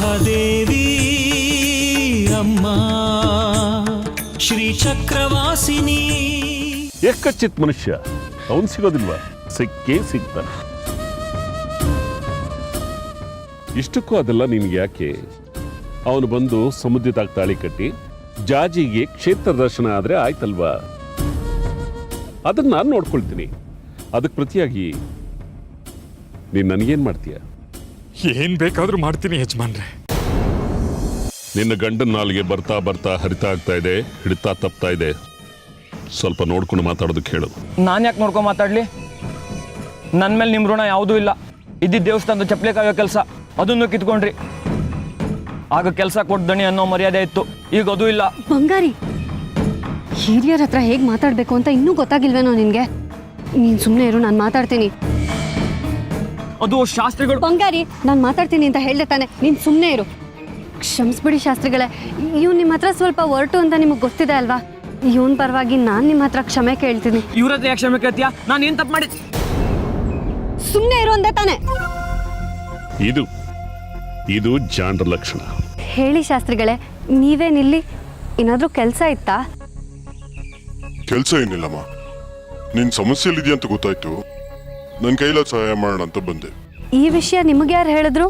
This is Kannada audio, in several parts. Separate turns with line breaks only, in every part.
ಮಹಾದೇವಿ ಅಮ್ಮ ಶ್ರೀ ಚಕ್ರವಾಸಿನಿ.
ಏಕಚಿತ್ ಮನುಷ್ಯ ಅವನು ಸಿಗೋದಿಲ್ವಾ? ಸಿಕ್ಕೇ ಸಿಗ್ತಾನೆ. ಇಷ್ಟಕ್ಕೂ ಅದೆಲ್ಲ ನಿನ್ಗೆ ಯಾಕೆ? ಅವನು ಬಂದು ಸಮುದ್ರದಾಗ ತಾಳಿ ಕಟ್ಟಿ ಜಾಜಿಗೆ ಕ್ಷೇತ್ರ ದರ್ಶನ ಆದ್ರೆ ಆಯ್ತಲ್ವಾ? ಅದನ್ನ ನಾನು ನೋಡ್ಕೊಳ್ತೀನಿ. ಅದಕ್ಕೆ ಪ್ರತಿಯಾಗಿ ನೀನ್ ನನಗೇನ್ ಮಾಡ್ತೀಯ?
ಏನ್ ಬೇಕಾದ್ರೂ ಮಾಡ್ತೀನಿ ಯಜಮಾನ್ರೆ.
ನಿನ್ನ ಗಂಡನ ನಾಲಿಗೆ ಬರ್ತಾ ಬರ್ತಾ ಹರಿತಾ ಆಗ್ತಾ ಇದೆ, ಹಿಡಿತಾ ತಪ್ತಾ ಇದೆ. ಸ್ವಲ್ಪ ನೋಡ್ಕೊಂಡು ಮಾತಾಡೋದಕ್ಕೆ ಹೇಳು.
ನಾನು ಯಾಕೆ ನೋಡ್ಕೊಂಡು ಮಾತಾಡ್ಲಿ? ನನ್ನ ಮೇಲೆ ನಿಮ್ಮ ಋಣ ಯಾವುದೂ ಇಲ್ಲ. ಇದ್ದಿದ್ದ ದೇವಸ್ಥಾನದ ಚಪ್ಪಲಿ ಕಾಯೋ ಕೆಲಸ ಅದನ್ನು ಕಿತ್ಕೊಂಡ್ರಿ. ಆಗ ಕೆಲಸ ಕೊಟ್ಟು ದಣಿ ಅನ್ನೋ ಮರ್ಯಾದೆ ಇತ್ತು, ಈಗ ಅದು ಇಲ್ಲ.
ಬಂಗಾರಿ, ಹಿರಿಯರ ಹತ್ರ ಹೇಗೆ ಮಾತಾಡಬೇಕು ಅಂತ ಇನ್ನೂ ಗೊತ್ತಾಗಿಲ್ವೇನೋ ನಿನಗೆ? ನೀನು ಸುಮ್ಮನೆ ಇರು, ನಾನು ಮಾತಾಡ್ತೀನಿ.
ಅದು ಶಾಸ್ತ್ರಿಗಳು.
ಬಂಗಾರಿ, ನಾನು ಮಾತಾಡ್ತೀನಿ ಅಂತ ಹೇಳ್ದೆ ತಾನೆ, ನೀನು ಸುಮ್ಮನೆ ಇರು. ಕ್ಷಮಿಸ್ಬಿಡಿ ಶಾಸ್ತ್ರಿಗಳೇ, ಇವ್ನು ನಿಮ್ಮ ಹತ್ರ ಸ್ವಲ್ಪ ಹೊರಟು ಅಂತ ನಿಮಗೆ ಗೊತ್ತಿದೆ ಅಲ್ವಾ? ಇವನ್ ಪರವಾಗಿ ನಾನು ನಿಮ್ಮ ಹತ್ರ ಕ್ಷಮೆ ಕೇಳ್ತೀನಿ.
ಇವ್ರ ಹತ್ರ ಯಾಕೆ ಕ್ಷಮೆ ಕೇಳ್ತೀಯಾ? ನಾನು ಏನು ತಪ್ಪು ಮಾಡಿ?
ಸುಮ್ಮನೆ ಇರು ಅಂದೆ ತಾನೆ.
ಇದು ಜಾಂಡ್ರ ಲಕ್ಷಣ.
ಹೇಳಿ ಶಾಸ್ತ್ರಿಗಳೇ, ನೀವೇನಿಲ್ಲಿ? ಏನಾದ್ರೂ ಕೆಲಸ ಇತ್ತಾ?
ಕೆಲಸ ಏನಿಲ್ಲಮ್ಮ, ನಿನ್ ಸಮಸ್ಯೆಲಿದೆಯಾ ಅಂತ ಗೊತ್ತಾಯ್ತು. ನನ್ನ ಕೈಲ ಸಹಾಯ ಮಾಡೋಣ ಅಂತ ಬಂದೆ.
ಈ ವಿಷಯ ನಿಮಗೆ ಯಾರು ಹೇಳಿದ್ರು?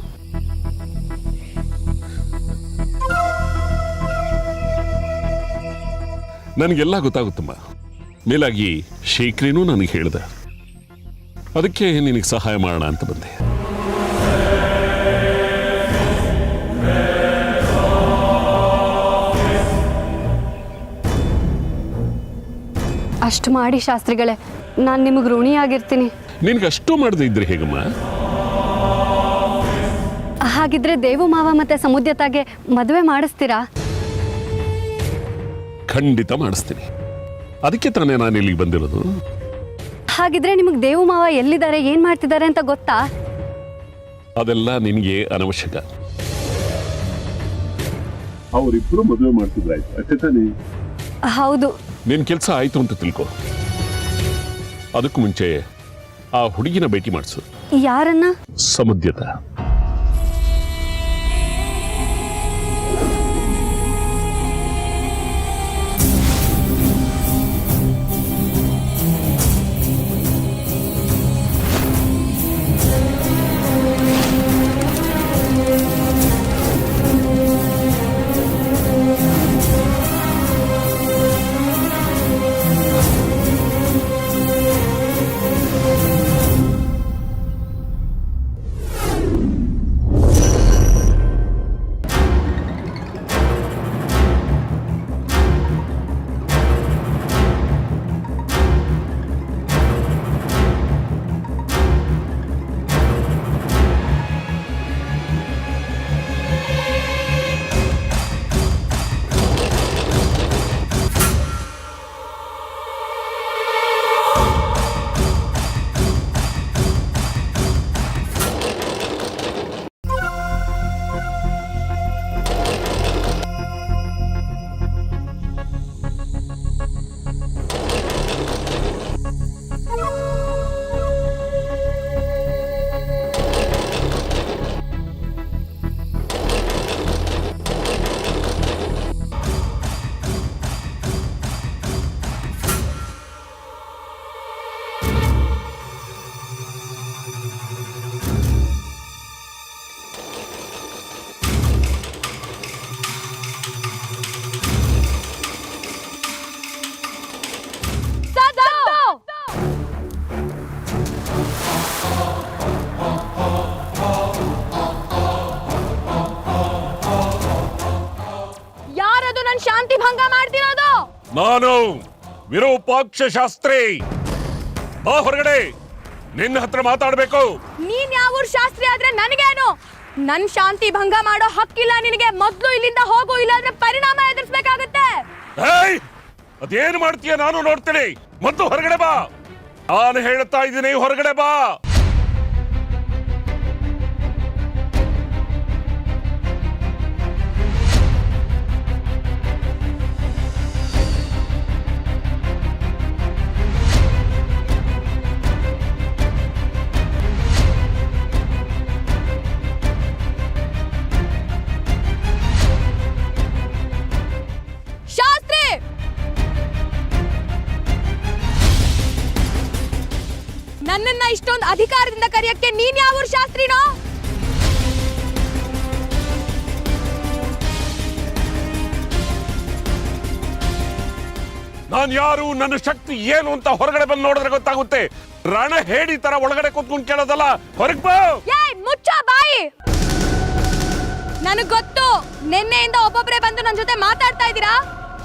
ನನಗೆಲ್ಲ ಗೊತ್ತಾಗುತ್ತಮ್ಮ. ಮೇಲಾಗಿ ಶೇಖರಿನೂ ನನಗೆ ಹೇಳ್ದ. ಅದಕ್ಕೆ ನಿನಗೆ ಸಹಾಯ ಮಾಡೋಣ ಅಂತ ಬಂದೆ.
ಅಷ್ಟು ಮಾಡಿ ಶಾಸ್ತ್ರಿಗಳೇ, ನಾನು ನಿಮಗೆ ಋಣಿಯಾಗಿರ್ತೀನಿ.
ನಿನ್ಗೆ ಅಷ್ಟು ಮಾಡದೇ ಇದ್ರೆ ಹೇಗಮ್ಮ?
ಹಾಗಿದ್ರೆ ದೇವು ಮಾವ ಮತ್ತೆ ಸಮುದ್ರತಾಗೆ ಮದುವೆ ಮಾಡಿಸ್ತೀರಾ?
ಖಂಡಿತ ಮಾಡಿಸ್ತೀನಿ. ಅದಕ್ಕೆ ತಾನೇ ನಾನು ಇಲ್ಲಿಗೆ ಬಂದಿರೋದು.
ಹಾಗಿದ್ರೆ ನಿಮಗೆ ದೇವು ಮಾವ ಎಲ್ಲಿದ್ದಾರೆ, ಏನ್ ಮಾಡ್ತಿದ್ದಾರೆ ಅಂತ ಗೊತ್ತಾ?
ಅದೆಲ್ಲ ನಿನಗೆ ಅನವಶ್ಯಕ. ಅವರಿಬ್ಬರು ಮದುವೆ ಮಾಡ್ತಿದ್ರಾಯ್ತು, ಅಷ್ಟೇ ತಾನೇ?
ಹೌದು.
ನಿನ್ ಕೆಲಸ ಆಯ್ತು ಅಂತ ತಿಳ್ಕೊ. ಅದಕ್ಕೂ ಮುಂಚೆ ಆ ಹುಡುಗಿನ ಭೇಟಿ ಮಾಡಿಸು.
ಯಾರನ್ನ?
ಸಮುದ್ರತ.
ಶಾಂತಿ ಭಂಗ ಮಾಡ್ತಿರೋದು?
ನಾನು ವಿರೂಪಾಕ್ಷ ಶಾಸ್ತ್ರಿ. ಬಾ ಹೊರಗಡೆ, ನಿನ್ನ ಹತ್ರ ಮಾತಾಡ್ಬೇಕು.
ನೀನ್ ಯಾವ ಶಾಸ್ತ್ರಿ ಆದ್ರೆ ನನಗೇನು? ನನ್ ಶಾಂತಿ ಭಂಗ ಮಾಡೋ ಹಕ್ಕಿಲ್ಲ ನಿನಗೆ. ಮೊದ್ಲು ಇಲ್ಲಿಂದ ಹೋಗು, ಇಲ್ಲಾಂದ್ರೆ ಪರಿಣಾಮ ಎದುರಿಸಬೇಕಾಗುತ್ತೆ.
ಅದೇನು ಮಾಡ್ತೀಯ ನಾನು ನೋಡ್ತೀನಿ. ಮೊದ್ಲು ಹೊರಗಡೆ ಬಾ. ನಾನು ಹೇಳ್ತಾ ಇದ್ದೀನಿ, ಹೊರಗಡೆ ಬಾ.
ನನ್ನನ್ನ ಇಷ್ಟೊಂದು ಅಧಿಕಾರದಿಂದ ಕರೆಯಕ್ಕೆ ನೀನ್ ಯಾವ ಶಾಸ್ತ್ರಿನೋ?
ನಾನು ಯಾರು, ನನ್ನ ಶಕ್ತಿ ಏನು ಅಂತ ಹೊರಗಡೆ ಬಂದು ನೋಡಿದ್ರೆ ಗೊತ್ತಾಗುತ್ತೆ. ರಣ ಹೇಡಿ ತರ ಒಳಗಡೆ ಕೂತ್ಕೊಂಡು ಕೇಳೋದಲ್ಲ, ಹೊರಗೆ ಬಾ.
ಏಯ್ ಮುಚ್ಚ ಬಾಯಿ. ನನಗ್ ಗೊತ್ತು, ನಿನ್ನೆಯಿಂದ ಒಬ್ಬೊಬ್ರೆ ಬಂದು ನನ್ನ ಜೊತೆ ಮಾತಾಡ್ತಾ ಇದ್ದೀರಾ,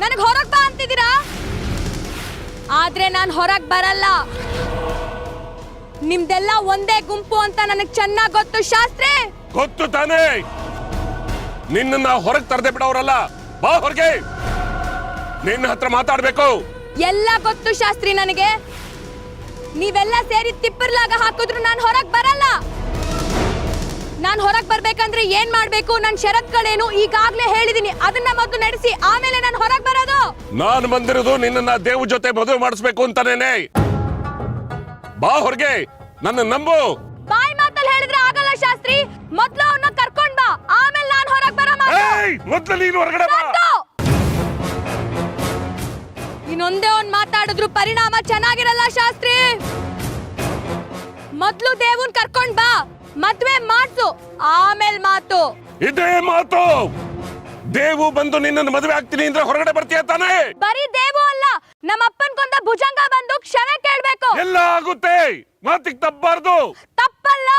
ನನಗ್ ಹೊರಗ್ ಬಾ ಅಂತಿದ್ದೀರಾ. ಆದ್ರೆ ನಾನು ಹೊರಗ್ ಬರಲ್ಲ. ನಿಮ್ದೆಲ್ಲ ಒಂದೇ ಗುಂಪು ಅಂತ ನನಗ್ ಚೆನ್ನಾಗ್ ಗೊತ್ತು ಶಾಸ್ತ್ರಿ.
ಗೊತ್ತು ತಾನೇ, ನಿನ್ನ ಹೊರಗೆ ತರದೆ ಬಿಡೋರಲ್ಲ. ಬಾ ಹೊರಗೆ, ನಿನ್ನ ಹತ್ರ ಮಾತಾಡ್ಬೇಕು.
ಎಲ್ಲ ಗೊತ್ತು ಶಾಸ್ತ್ರಿ ನನಗೆ. ನೀವೆಲ್ಲ ಸೇರಿ ತಿಪ್ಪರ್ಲಾಗ ಹಾಕಿದ್ರು ನಾನು ಹೊರಗ್ ಬರಲ್ಲ. ನಾನು ಹೊರಗ್ ಬರ್ಬೇಕಂದ್ರೆ ಏನ್ ಮಾಡ್ಬೇಕು, ನನ್ನ ಷರತ್ತುಗಳೇನು ಈಗಾಗ್ಲೇ ಹೇಳಿದೀನಿ. ಅದನ್ನ ಮೊದಲು ನಡೆಸಿ ಆಮೇಲೆ ನಾನು ಹೊರಗ್ ಬರೋದು.
ನಾನು ಬಂದಿರೋದು ನಿನ್ನ ದೇವ್ ಜೊತೆ ಮದುವೆ ಮಾಡಿಸ್ಬೇಕು ಅಂತಾನೇನೆ. ಬಾ ಹೊರಗೆ, ನನ್ನ ನಂಬು.
ಬಾಯಿ ಮಾತಲ್ಲಿ ಹೇಳಿದ್ರೆ ಆಗಲ್ಲ ಶಾಸ್ತ್ರಿ. ಮೊದ್ಲು ಅವನ್ನ ಕರ್ಕೊಂಡ್ ಬಾ, ಆಮೇಲೆ ನಾನು ಹೊರಗ್ ಬರೋ ಮಾತು.
ಮೊದ್ಲು ನೀನು ಹೊರಗಡೆ ಬಾ.
ಇನ್ನೊಂದೇ ಒಂದ್ ಮಾತಾಡಿದ್ರು ಪರಿಣಾಮ ಚೆನ್ನಾಗಿರಲ್ಲ ಶಾಸ್ತ್ರಿ. ಮೊದ್ಲು ದೇವನ್ ಕರ್ಕೊಂಡ್ ಬಾ, ಮದ್ವೆ ಮಾಡ್ಸು, ಆಮೇಲೆ ಮಾತು.
ಇದೇ ಮಾತು. ದೇವು ಬಂದು ನಿನ್ನ ಮದುವೆ ಆಗ್ತೀನಿ ಅಂದ್ರೆ ಹೊರಗಡೆ ಬರ್ತೀಯ ತಾನೇ?
ಬರೀ ದೇವು ಅಲ್ಲ, ನಮ್ಮ ಅಪ್ಪನ್ ಕೊಂದ ಭುಜಂಗ ಬಂದು ಕ್ಷಮೆ ಕೇಳ್ಬೇಕು.
ಎಲ್ಲ ಆಗುತ್ತೆ, ಮಾತಿಗೆ ತಪ್ಪಬಾರ್ದು.
ತಪ್ಪಲ್ಲ.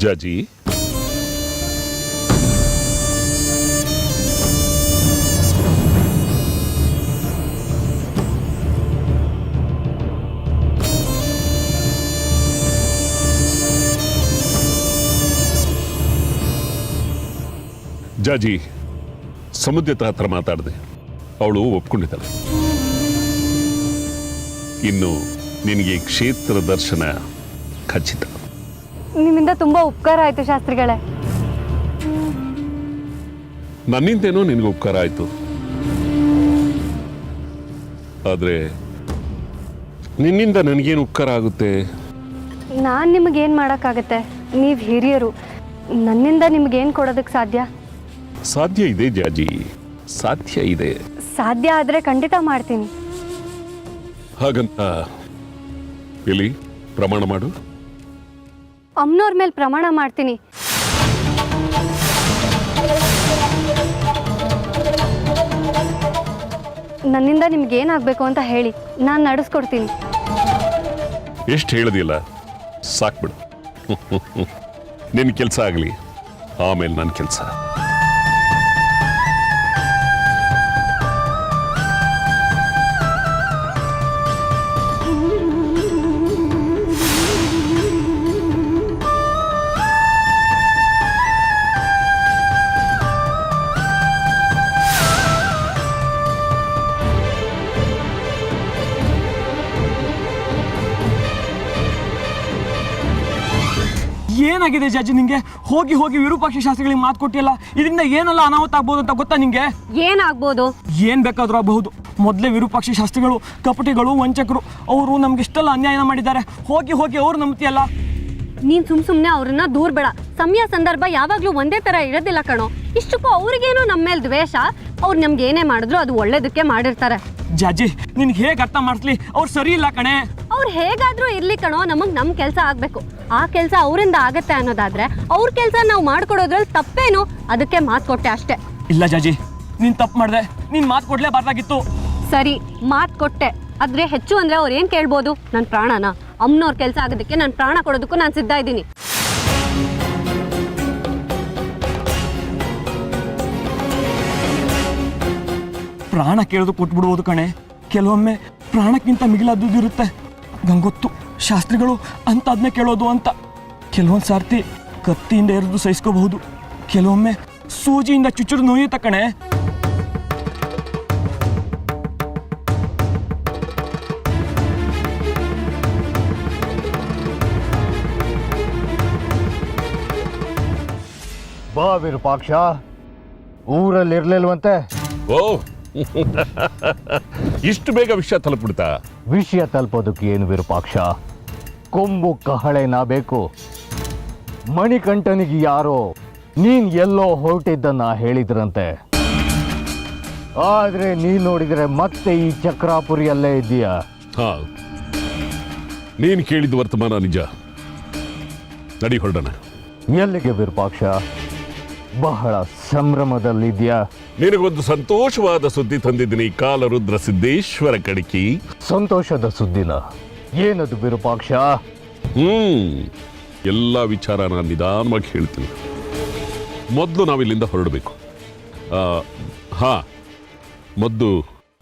ಜಾಜಿ, ಜಾಜಿ ಸಮುದ್ರದ ಹತ್ರ ಮಾತಾಡಿದೆ, ಅವಳು ಒಪ್ಕೊಂಡಿದ್ದಾಳೆ. ಇನ್ನು ನಿನಗೆ ಕ್ಷೇತ್ರ ದರ್ಶನ ಖಚಿತ.
ನಿಮ್ಮಿಂದ ತುಂಬಾ ಉಪಕಾರ ಆಯ್ತು ಶಾಸ್ತ್ರಿಗಳೇ.
ನನ್ನಿಂದೇನೋ ನಿನಗೆ ಉಪಕಾರ ಆಯ್ತು, ಆದ್ರೆ ನಿನ್ನಿಂದ ನನಗೇನು ಉಪಕಾರ ಆಗುತ್ತೆ?
ನಾನು ನಿಮಗೇನು ಮಾಡೋಕ್ಕಾಗತ್ತೆ? ನೀವು ಹಿರಿಯರು, ನನ್ನಿಂದ ನಿಮಗೇನು ಕೊಡೋದಕ್ಕೆ ಸಾಧ್ಯ?
ಸಾಧ್ಯ ಇದೆ ಜಾಜಿ, ಸಾಧ್ಯ ಇದೆ.
ಸಾಧ್ಯ ಆದರೆ ಖಂಡಿತ ಮಾಡ್ತೀನಿ.
ಹಾಗಂತ ಇಲ್ಲಿ ಪ್ರಮಾಣ ಮಾಡು.
ಅಮ್ಮನವ್ರ ಮೇಲೆ ಪ್ರಮಾಣ ಮಾಡ್ತೀನಿ. ನನ್ನಿಂದ ನಿಮ್ಗೆ ಏನಾಗಬೇಕು ಅಂತ ಹೇಳಿ, ನಾನು ನಡೆಸ್ಕೊಡ್ತೀನಿ.
ಎಷ್ಟು ಹೇಳಿದಿಲ್ಲ, ಸಾಕ್ಬಿಡು. ನಿನ್ನ ಕೆಲಸ ಆಗಲಿ, ಆಮೇಲೆ ನನ್ನ ಕೆಲಸ.
ಏನಾಗಿದೆ ಜಾಜಿ ನಿಂಗೆ? ಹೋಗಿ ಹೋಗಿ ವಿರೂಪಾಕ್ಷ ಶಾಸ್ತ್ರಿಗಳಿಗೆ ಮಾತು ಕೊಟ್ಟಿಲ್ಲ. ಇದರಿಂದ ಏನೆಲ್ಲ ಅನಾಹುತ ಆಗ್ಬೋದು ಅಂತ ಗೊತ್ತಾ ನಿಂಗೆ?
ಏನಾಗ್ಬೋದು?
ಏನ್ ಬೇಕಾದ್ರೂ ಆಗಬಹುದು. ಮೊದಲೇ ವಿರೂಪಾಕ್ಷ ಶಾಸ್ತ್ರಿಗಳು ಕಪಟಿಗಳು, ವಂಚಕರು. ಅವರು ನಮ್ಗೆ ಇಷ್ಟೆಲ್ಲ ಅನ್ಯಾಯನ ಮಾಡಿದ್ದಾರೆ. ಹೋಗಿ ಹೋಗಿ ಅವ್ರು ನಂಬ್ತಿಯಲ್ಲ.
ನೀನ್ ಸುಮ್ಮನೆ ಅವ್ರನ್ನ ದೂರ ಬೇಡ. ಸಮಯ ಸಂದರ್ಭ ಯಾವಾಗ್ಲೂ ಒಂದೇ ತರ ಇರೋದಿಲ್ಲ ಕಣೋ. ಇಷ್ಟಕ್ಕೂ ಅವ್ರಿಗೇನು ನಮ್ಮ ಮೇಲೆ ದ್ವೇಷ. ಅವ್ರು ನಮ್ಗೆ ಏನೇ ಮಾಡಿದ್ರು ಅದು ಒಳ್ಳೇದಕ್ಕೆ ಮಾಡಿರ್ತಾರೆ.
ಜಾಜಿ ನಿನ್ಗೆ ಹೇಗೆ ಅರ್ಥ ಮಾಡಿಸ್ಲಿ? ಅವ್ರು ಸರಿ ಇಲ್ಲ ಕಣೆ.
ಅವ್ರು ಅವ್ರು ಹೇಗಾದ್ರೂ ಇರ್ಲಿ ಕಣೋ, ನಮಗೆ ನಮ್ಮ ಕೆಲಸ ಆಗಬೇಕು. ಆ ಕೆಲಸ ಅವರಿಂದ ಆಗತ್ತೆ ಅನ್ನೋದಾದ್ರೆ ಅವ್ರ ಕೆಲಸ ನಾವು ಮಾಡ್ಕೊಡೋದ್ರಲ್ಲಿ ತಪ್ಪೇನು? ಅದಕ್ಕೆ ಮಾತು ಕೊಟ್ಟೆ ಅಷ್ಟೇ.
ಇಲ್ಲ ಜಾಜಿ, ನೀನು ತಪ್ಪು ಮಾಡಿದೆ. ನೀನು ಮಾತು ಕೊಡಲೇಬಾರ್ದಾಗಿತ್ತು.
ಸರಿ, ಮಾತು ಕೊಟ್ಟೆ, ಆದ್ರೆ ಹೆಚ್ಚು ಅಂದ್ರೆ ಅವ್ರು ಏನು ಕೇಳ್ಬೋದು? ನನ್ನ ಪ್ರಾಣನ? ಅಮ್ಮನವ್ರ ಕೆಲಸ ಆಗೋದಕ್ಕೆ ನಾನು ಪ್ರಾಣ ಕೊಡೋದಕ್ಕೂ ನಾನು ಸಿದ್ಧ ಇದ್ದೀನಿ.
ಪ್ರಾಣ ಕೇಳೋದು ಕೊಟ್ಬಿಡ್ಬೋದು ಕಣೆ. ಕೆಲವೊಮ್ಮೆ ಪ್ರಾಣಕ್ಕಿಂತ ಮಿಗಿಲಾದದ್ದು ಇರುತ್ತೆ. ಗಂಗೊತ್ತು ಶಾಸ್ತ್ರಿಗಳು ಅಂಥದ್ನೇ ಕೇಳೋದು ಅಂತ. ಕೆಲವೊಂದು ಸಾರ್ತಿ ಕತ್ತಿಯಿಂದ ಎರೆದು ಸಹಿಸ್ಕೋಬಹುದು, ಕೆಲವೊಮ್ಮೆ ಸೂಜಿಯಿಂದ ಚುಚ್ಚುರು ನೋಯುತ್ತೆ ಕಣೆ.
ಬಾ ವಿರೂಪಾಕ್ಷ, ಊರಲ್ಲಿ ಇರ್ಲಿಲ್ವಂತೆ?
ಓ ಇಷ್ಟು ಬೇಗ ವಿಷಯ ತಲುಪಿಡ್ತಾ?
ವಿಷಯ ತಲುಪೋದಕ್ಕೆ ಏನು ವಿರೂಪಾಕ್ಷ, ಕೊಂಬು ಕಹಳೆನ ಬೇಕು. ಮಣಿಕಂಠನಿಗೆ ಯಾರೋ ನೀನ್ ಎಲ್ಲೋ ಹೊರಟಿದ್ದನ್ನ ಹೇಳಿದ್ರಂತೆ. ಆದ್ರೆ ನೀನ್ ನೋಡಿದ್ರೆ ಮತ್ತೆ ಈ ಚಕ್ರಾಪುರಿಯಲ್ಲೇ ಇದ್ದೀಯಾ?
ಹಾ, ನೀನು ಕೇಳಿದ ವರ್ತಮಾನ ನಿಜ. ನಡಿ ಹೊರಡೋಣ.
ಎಲ್ಲಿಗೆ ವಿರೂಪಾಕ್ಷ? ಬಹಳ ಸಂಭ್ರಮದಲ್ಲಿದ್ಯಾ?
ನಿನಗೊಂದು ಸಂತೋಷವಾದ ಸುದ್ದಿ ತಂದಿದ್ದೀನಿ ಕಾಲರುದ್ರ ಸಿದ್ದೇಶ್ವರ ಕಡಿಕಿ.
ಸಂತೋಷದ ಸುದ್ದಿನ? ಏನದು ವಿರೂಪಾಕ್ಷ?
ಎಲ್ಲ ವಿಚಾರ ನಾನು ನಿಧಾನವಾಗಿ ಹೇಳ್ತೀನಿ. ಮೊದಲು ನಾವಿಲ್ಲಿಂದ ಹೊರಡಬೇಕು. ಹಾ, ಮೊದಲು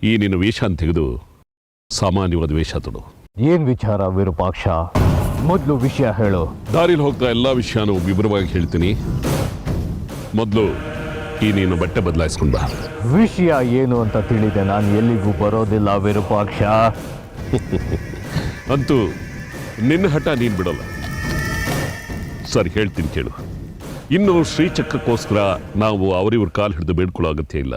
ಈ ನಿನ್ನ ವೇಷ ತೆಗೆದು ಸಾಮಾನ್ಯವಾದ ವೇಷ ತೊಡು.
ಏನ್ ವಿಚಾರ ವಿರೂಪಾಕ್ಷ? ಮೊದಲು ವಿಷಯ ಹೇಳು.
ದಾರಿಲಿ ಹೋಗ್ತಾ ಎಲ್ಲ ವಿಷಯನೂ ವಿವರವಾಗಿ ಹೇಳ್ತೀನಿ. ಮೊದಲು ಈ ನೀನು ಬಟ್ಟೆ ಬದಲಾಯಿಸ್ಕೊಂಡ ಬಾ.
ವಿಷಯ ಏನು ಅಂತ ತಿಳಿದೆ ನಾನು ಎಲ್ಲಿಗೂ ಬರೋದಿಲ್ಲ ವಿರೂಪಾಕ್ಷ.
ಅಂತೂ ನಿನ್ನ ಹಠ ನೀನು ಬಿಡೋಲ್ಲ. ಸರಿ, ಹೇಳ್ತೀನಿ ಕೇಳು. ಇನ್ನು ಶ್ರೀಚಕ್ರಕ್ಕೋಸ್ಕರ ನಾವು ಅವರಿವ್ರ ಕಾಲು ಹಿಡಿದು ಬೇಡ್ಕೊಳ್ಳೋ ಅಗತ್ಯ ಇಲ್ಲ.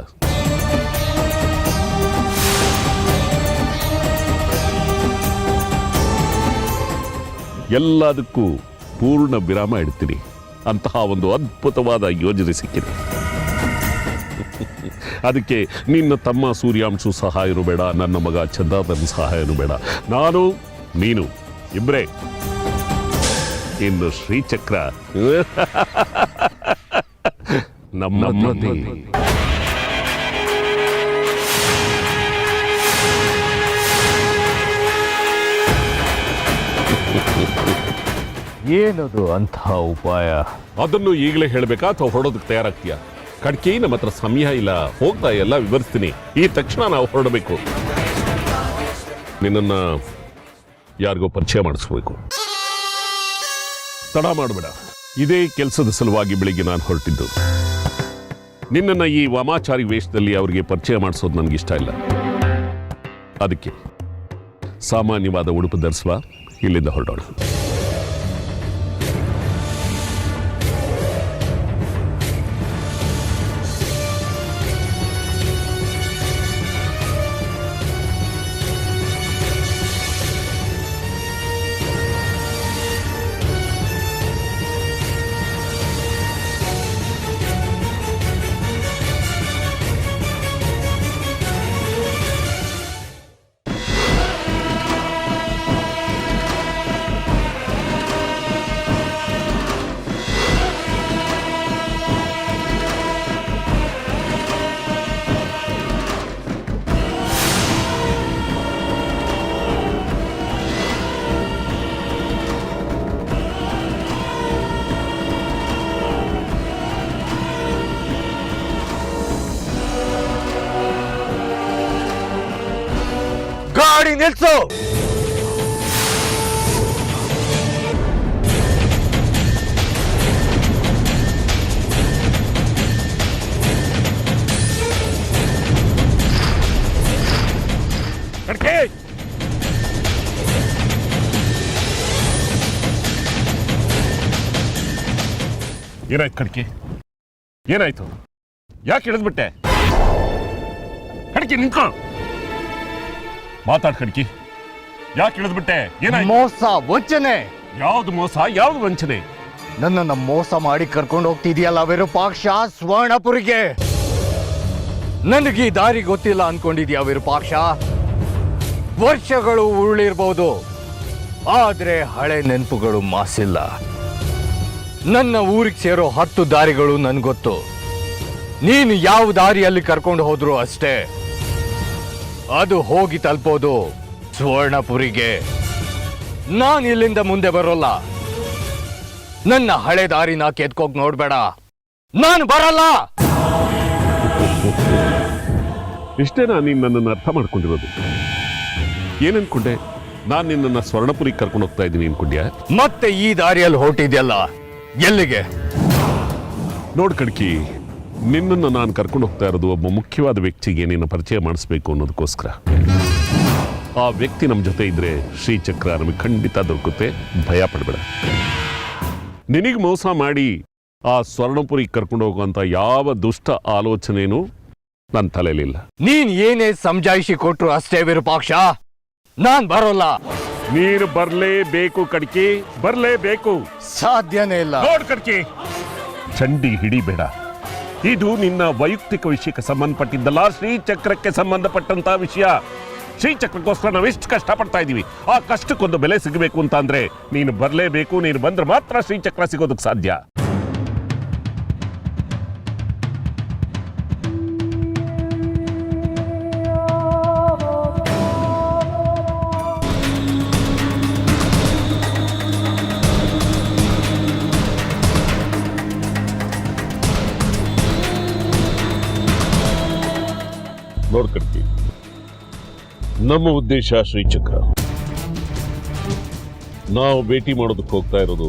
ಎಲ್ಲದಕ್ಕೂ ಪೂರ್ಣ ವಿರಾಮ ಇಡ್ತೀನಿ. ಅಂತಹ ಒಂದು ಅದ್ಭುತವಾದ ಯೋಜನೆ ಸಿಕ್ಕಿದೆ. ಅದಕ್ಕೆ ನಿನ್ನ ತಮ್ಮ ಸೂರ್ಯಾಂಶು ಸಹಾಯನೂ ಬೇಡ, ನನ್ನ ಮಗ ಚಂದ್ರನ ಸಹಾಯನೂ ಬೇಡ. ನಾನು ನೀನು ಇಬ್ಬರೇ. ಇನ್ನು ಶ್ರೀಚಕ್ರ ನಮ್ಮದೇ.
ಏನದು ಅಂಥ ಉಪಾಯ?
ಅದನ್ನು ಈಗಲೇ ಹೇಳಬೇಕಾ ಅಥವಾ ಹೊರಡೋದಕ್ಕೆ ತಯಾರಾಗ್ತೀಯಾ? ಕಡ್ಕಿ, ನಮ್ಮ ಹತ್ರ ಸಮಯ ಇಲ್ಲ. ಹೋಗ್ತಾ ಎಲ್ಲ ವಿವರಿಸ್ತೀನಿ. ಈ ತಕ್ಷಣ ನಾವು ಹೊರಡಬೇಕು. ನಿನ್ನನ್ನು ಯಾರಿಗೋ ಪರಿಚಯ ಮಾಡಿಸ್ಬೇಕು. ತಡ ಮಾಡಬೇಡ. ಇದೇ ಕೆಲಸದ ಸಲುವಾಗಿ ಬೆಳಿಗ್ಗೆ ನಾನು ಹೊರಟಿದ್ದು. ನಿನ್ನನ್ನು ಈ ವಾಮಾಚಾರಿ ವೇಷದಲ್ಲಿ ಅವರಿಗೆ ಪರಿಚಯ ಮಾಡಿಸೋದು ನನಗಿಷ್ಟ ಇಲ್ಲ. ಅದಕ್ಕೆ ಸಾಮಾನ್ಯವಾದ ಉಡುಪು ಧರಿಸುವ, ಇಲ್ಲಿಂದ ಹೊರಡೋಣ.
ಗಾಡಿ ನಿಲ್ಸು!
ಏನಾಯ್ತು ಕಡ್ಕಿ? ಏನಾಯ್ತು? ಯಾಕೆ ಇಳಿದ್ಬಿಟ್ಟೆ? ಕಡ್ಕಿ ನಿಂತ್ಕೊ. ಮಾತಾಡ್ ಕಡ್ಕಿ. ಯಾಕೆ ಇಳಿದ್ಬಿಟ್ಟೆ? ಏನಾಯ್ತು?
ಮೋಸ, ವಂಚನೆ.
ಯಾವ್ದು ಮೋಸ, ಯಾವ್ದು ವಂಚನೆ?
ನನ್ನನ್ನು ಮೋಸ ಮಾಡಿ ಕರ್ಕೊಂಡು ಹೋಗ್ತಿದ್ಯಲ್ಲ ವಿರೂಪಾಕ್ಷ ಸ್ವರ್ಣಪುರಿಗೆ. ನನಗೆ ಈ ದಾರಿ ಗೊತ್ತಿಲ್ಲ ಅನ್ಕೊಂಡಿದ್ಯಾ ವಿರೂಪಾಕ್ಷ? ವರ್ಷಗಳು ಉರುಳಿರ್ಬೋದು, ಆದ್ರೆ ಹಳೆ ನೆನಪುಗಳು ಮಾಸಿಲ್ಲ. ನನ್ನ ಊರಿಗೆ ಸೇರೋ 10 ದಾರಿಗಳು ನನ್ಗೊತ್ತು. ನೀನು ಯಾವ ದಾರಿಯಲ್ಲಿ ಕರ್ಕೊಂಡು ಹೋದ್ರು ಅಷ್ಟೇ, ಅದು ಹೋಗಿ ತಲುಪೋದು ಸುವರ್ಣಪುರಿಗೆ. ನಾನು ಇಲ್ಲಿಂದ ಮುಂದೆ ಬರೋಲ್ಲ. ನನ್ನ ಹಳೆ ದಾರಿನ ಕೆತ್ಕೋಕ್ ನೋಡ್ಬೇಡ, ನಾನು ಬರಲ್ಲ.
ಇಷ್ಟೇನಾ ನೀನು ನನ್ನನ್ನು ಅರ್ಥ ಮಾಡ್ಕೊಂಡಿರೋದು? ಏನನ್ಕೊಂಡೆ? ನಾನು ನಿನ್ನನ್ನು ಸ್ವರ್ಣಪುರಿಗೆ ಕರ್ಕೊಂಡು ಹೋಗ್ತಾ ಇದ್ದೀನಿ ಅನ್ಕೊಂಡ್ಯಾ?
ಮತ್ತೆ ಈ ದಾರಿಯಲ್ಲಿ ಹೊರಟಿದ್ಯಲ್ಲ, ಎಲ್ಲಿಗೆ?
ನೋಡ್ ಕಡ್ಕಿ, ನಿನ್ನನ್ನು ನಾನು ಕರ್ಕೊಂಡು ಹೋಗ್ತಾ ಇರೋದು ಒಬ್ಬ ಮುಖ್ಯವಾದ ವ್ಯಕ್ತಿಗೆ ನಿನ್ನ ಪರಿಚಯ ಮಾಡಿಸ್ಬೇಕು ಅನ್ನೋದಕ್ಕೋಸ್ಕರ. ಆ ವ್ಯಕ್ತಿ ನಮ್ಮ ಜೊತೆ ಇದ್ರೆ ಶ್ರೀಚಕ್ರ ನಮಗೆ ಖಂಡಿತ ದೊರಕುತ್ತೆ, ಭಯ ಪಡಬೇಡ. ನಿನಗೆ ಮೋಸ ಮಾಡಿ ಆ ಸ್ವರ್ಣಪುರಿಗೆ ಕರ್ಕೊಂಡು ಹೋಗುವಂತ ಯಾವ ದುಷ್ಟ ಆಲೋಚನೆನೂ ನನ್ನ ತಲೆಯಲ್ಲಿಲ್ಲ.
ನೀನ್ ಏನೇ ಸಮಜಾಯಿಷಿ ಕೊಟ್ರು ಅಷ್ಟೇ ವಿರೂಪಾಕ್ಷ, ನಾನ್ ಬರೋಲ್ಲ.
ನೀನು ಬರ್ಲೇಬೇಕು ಕಡ್ಕಿ, ಬರ್ಲೇಬೇಕು.
ಸಾಧ್ಯನೇ ಇಲ್ಲ.
ನೋಡ್ ಕಡ್ಕಿ, ಚಂಡಿ ಹಿಡಿಬೇಡ. ಇದು ನಿನ್ನ ವೈಯಕ್ತಿಕ ವಿಷಯಕ್ಕೆ ಸಂಬಂಧಪಟ್ಟಿದ್ದಲ್ಲ, ಶ್ರೀಚಕ್ರಕ್ಕೆ ಸಂಬಂಧಪಟ್ಟಂತ ವಿಷಯ. ಶ್ರೀಚಕ್ರಕ್ಕೋಸ್ಕರ ನಾವೆಷ್ಟು ಕಷ್ಟಪಡ್ತಾ ಇದ್ದೀವಿ. ಆ ಕಷ್ಟಕ್ಕೊಂದು ಬೆಲೆ ಸಿಗಬೇಕು ಅಂತ ಅಂದ್ರೆ ನೀನು ಬರಲೇಬೇಕು. ನೀನು ಬಂದ್ರೆ ಮಾತ್ರ ಶ್ರೀಚಕ್ರ ಸಿಗೋದಕ್ಕೆ ಸಾಧ್ಯ. ನೋಡ್ಕಡ್ತಿ, ನಮ್ಮ ಉದ್ದೇಶ ಶ್ರೀಚಕ್ರ. ನಾವು ಭೇಟಿ ಮಾಡೋದಕ್ಕೆ ಹೋಗ್ತಾ ಇರೋದು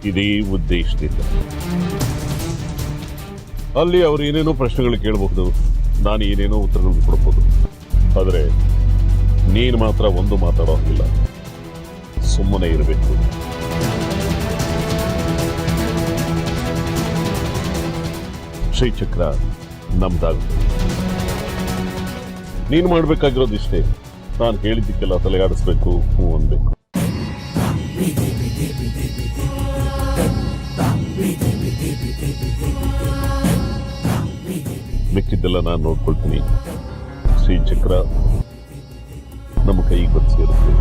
ಇದೇ ಉದ್ದೇಶದಿಂದ. ಅಲ್ಲಿ ಅವರು ಏನೇನೋ ಪ್ರಶ್ನೆಗಳು ಕೇಳಬಹುದು, ನಾನು ಏನೇನೋ ಉತ್ತರಗಳನ್ನು ಕೊಡಬಹುದು. ಆದರೆ ನೀನು ಮಾತ್ರ ಒಂದು ಮಾತಾಡೋ ಹಾಗಿಲ್ಲ, ಸುಮ್ಮನೆ ಇರಬೇಕು. ಶ್ರೀಚಕ್ರ ನಮ್ದಾಗುತ್ತೆ. ನೀನು ಮಾಡಬೇಕಾಗಿರೋದಿಷ್ಟೇ, ನಾನು ಹೇಳಿದ್ದಕ್ಕೆಲ್ಲ ತಲೆಗಾಡಿಸ್ಬೇಕು, ಹೂ ಅನ್ಬೇಕು. ಮಿಕ್ಕಿದ್ದೆಲ್ಲ ನಾನು ನೋಡ್ಕೊಳ್ತೀನಿ. ಶ್ರೀಚಕ್ರ ನಮ್ಮ ಕೈಗೆ ಬಂದು ಸೇರುತ್ತೆ.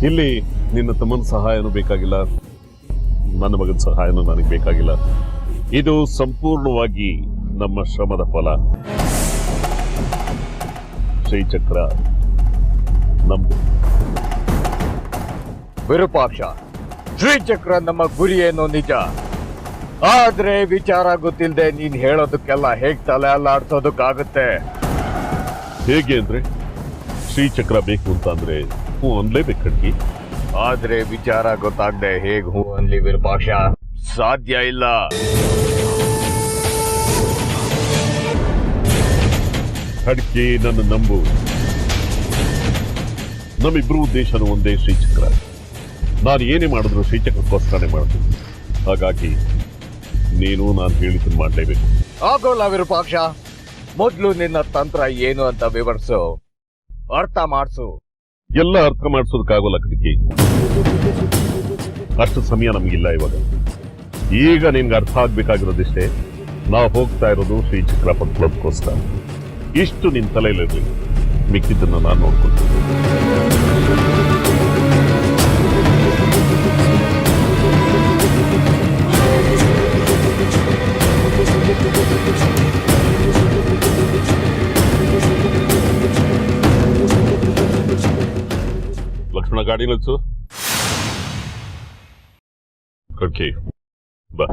ಇಲ್ಲಿ ನಿನ್ನ ತಮ್ಮನ ಸಹಾಯನೂ ಬೇಕಾಗಿಲ್ಲ, ನನ್ನ ಮಗನ ಸಹಾಯನೂ ನನಗೆ ಬೇಕಾಗಿಲ್ಲ. ಇದು ಸಂಪೂರ್ಣವಾಗಿ ನಮ್ಮ ಶ್ರಮದ ಫಲ. ಶ್ರೀಚಕ್ರ ನಮ್ದು.
ವಿರೂಪಾಕ್ಷ, ಶ್ರೀಚಕ್ರ ನಮ್ಮ ಗುರಿ ಏನೋ ನಿಜ, ಆದ್ರೆ ವಿಚಾರ ಗೊತ್ತಿಲ್ಲದೆ ನೀನ್ ಹೇಳೋದಕ್ಕೆಲ್ಲ ಹೇಗ್ ತಲೆ ಅಲ್ಲಾಡ್ಸೋದಕ್ಕಾಗುತ್ತೆ?
ಹೇಗೆ ಅಂದ್ರೆ, ಶ್ರೀಚಕ್ರ ಬೇಕು ಅಂತ ಅಂದ್ರೆ ಹೂ ಅನ್ಲೇಬೇಕು ಕಡ್ಗಿ.
ಆದ್ರೆ ವಿಚಾರ ಗೊತ್ತಾಗದೆ ಹೇಗ್ ಹೂ ಅನ್ಲಿ ವಿರೂಪಾಕ್ಷ? ಸಾಧ್ಯ ಇಲ್ಲ.
ಕಡ್ಕಿ, ನನ್ನ ನಂಬು. ನಮ್ಮಿಬ್ರು ಉದ್ದೇಶನೂ ಒಂದೇ, ಶ್ರೀಚಕ್ರ. ನಾನು ಏನೇ ಮಾಡಿದ್ರು ಶ್ರೀಚಕ್ರಕ್ಕೋಸ್ಕರನೇ ಮಾಡ್ತೀನಿ. ಹಾಗಾಗಿ ನೀನು ನಾನು ಹೇಳಿದ್ದನ್ನು ಮಾಡಲೇಬೇಕು.
ಆಗೋಲ್ಲ ವಿರೂಪಾಕ್ಷ, ಮೊದ್ಲು ನಿನ್ನ ತಂತ್ರ ಏನು ಅಂತ ವಿವರಿಸು, ಅರ್ಥ ಮಾಡಿಸು.
ಎಲ್ಲ ಅರ್ಥ ಮಾಡಿಸೋದಕ್ಕಾಗೋಲ್ಲ ಕಡ್ಕಿ, ಅಷ್ಟು ಸಮಯ ನಮಗಿಲ್ಲ ಇವಾಗ. ಈಗ ನಿನ್ಗೆ ಅರ್ಥ ಆಗ್ಬೇಕಾಗಿರೋದಿಷ್ಟೇ, ನಾವು ಹೋಗ್ತಾ ಇರೋದು ಶ್ರೀಚಕ್ರ ಪಡ್ಕೊಳ್ಳೋದಕ್ಕೋಸ್ಕರ. ಇಷ್ಟು ನಿನ್ನ ತಲೆಯಲ್ಲಿರಲಿ, ಮಿಕ್ಕಿದ್ದನ್ನು ನಾನು ನೋಡ್ಕೊಳ್ತೀನಿ. ಲಕ್ಷ್ಮಣ, ಗಾಡಿ ನಿಲ್ಸು. ಕಡ್ಕಿ ಬಾ.